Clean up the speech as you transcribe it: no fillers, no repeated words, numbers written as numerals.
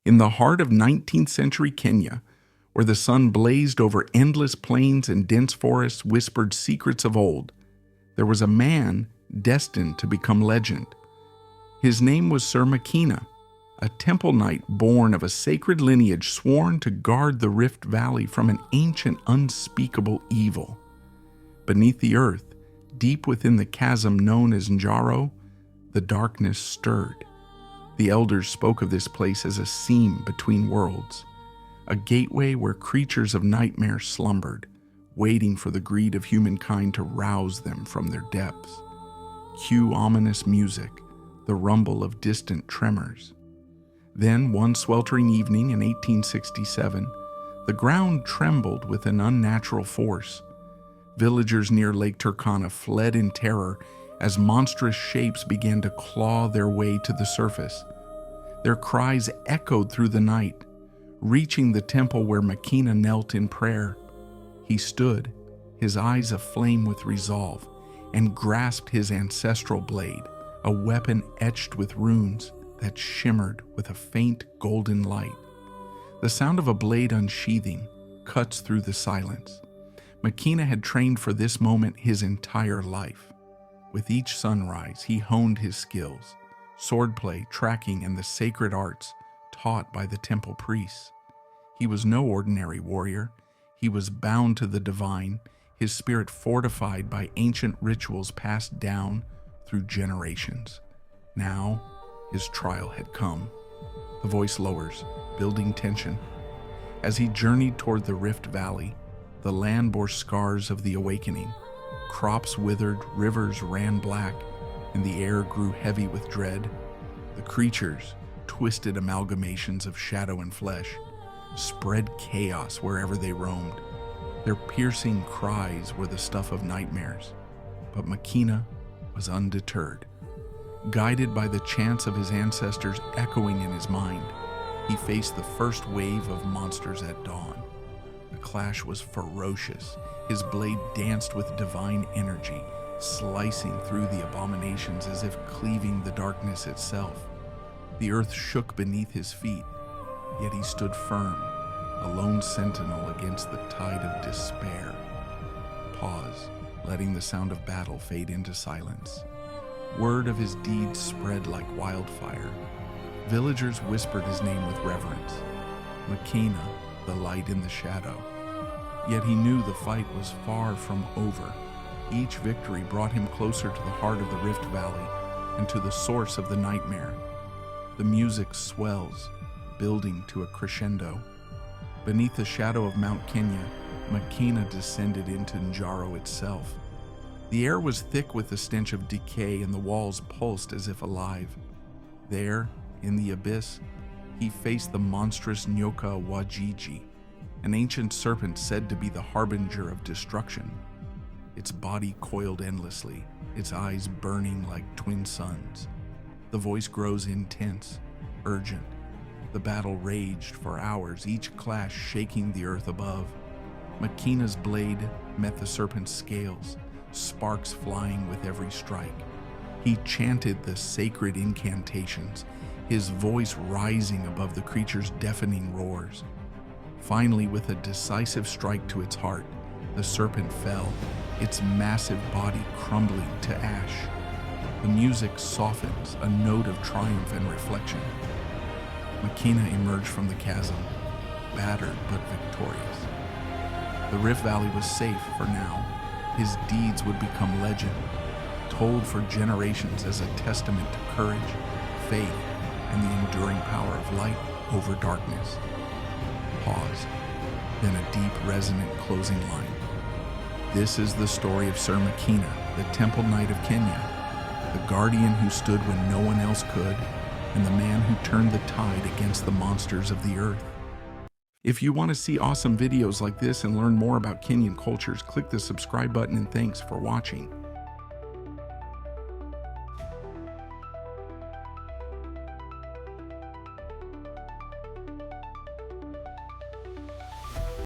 In the heart of 19th century Kenya, where the sun blazed over endless plains and dense forests whispered secrets of old, there was a man destined to become legend. His name was Sir Makina, a temple knight born of a sacred lineage sworn to guard the Rift Valley from an ancient, unspeakable evil. Beneath the earth, deep within the chasm known as Njaro, the darkness stirred. The elders spoke of this place as a seam between worlds, a gateway where creatures of nightmare slumbered, waiting for the greed of humankind to rouse them from their depths. Cue ominous music, the rumble of distant tremors. Then, one sweltering evening in 1867, the ground trembled with an unnatural force. Villagers near Lake Turkana fled in terror as monstrous shapes began to claw their way to the surface. Their cries echoed through the night, reaching the temple where Makina knelt in prayer. He stood, his eyes aflame with resolve, and grasped his ancestral blade, a weapon etched with runes that shimmered with a faint golden light. The sound of a blade unsheathing cuts through the silence. Makina had trained for this moment his entire life. With each sunrise, he honed his skills, swordplay, tracking, and the sacred arts taught by the temple priests. He was no ordinary warrior. He was bound to the divine, his spirit fortified by ancient rituals passed down through generations. Now, his trial had come. The voice lowers, building tension. As he journeyed toward the Rift Valley, the land bore scars of the awakening. Crops withered, rivers ran black, and the air grew heavy with dread. The creatures, twisted amalgamations of shadow and flesh, spread chaos wherever they roamed. Their piercing cries were the stuff of nightmares. But Makina was undeterred. Guided by the chants of his ancestors echoing in his mind, he faced the first wave of monsters at dawn. The clash was ferocious. His blade danced with divine energy, slicing through the abominations as if cleaving the darkness itself. The earth shook beneath his feet, yet he stood firm, a lone sentinel against the tide of despair. Pause, letting the sound of battle fade into silence. Word of his deeds spread like wildfire. Villagers whispered his name with reverence. Makina, the light in the shadow. Yet he knew the fight was far from over. Each victory brought him closer to the heart of the Rift Valley and to the source of the nightmare. The music swells, building to a crescendo. Beneath the shadow of Mount Kenya, Makina descended into Njaro itself. The air was thick with the stench of decay and the walls pulsed as if alive. There, in the abyss, he faced the monstrous Nyoka Wajiji, an ancient serpent said to be the harbinger of destruction. Its body coiled endlessly, its eyes burning like twin suns. The voice grows intense, urgent. The battle raged for hours, each clash shaking the earth above. Makina's blade met the serpent's scales, sparks flying with every strike. He chanted the sacred incantations, his voice rising above the creature's deafening roars. Finally, with a decisive strike to its heart, the serpent fell, its massive body crumbling to ash. The music softens, a note of triumph and reflection. Makina emerged from the chasm, battered but victorious. The Rift Valley was safe for now. His deeds would become legend, told for generations as a testament to courage, faith, and the enduring power of light over darkness. Pause, then a deep, resonant closing line. This is the story of Sir Makina, the Temple Knight of Kenya, the guardian who stood when no one else could, and the man who turned the tide against the monsters of the earth. If you want to see awesome videos like this and learn more about Kenyan cultures, click the subscribe button and thanks for watching.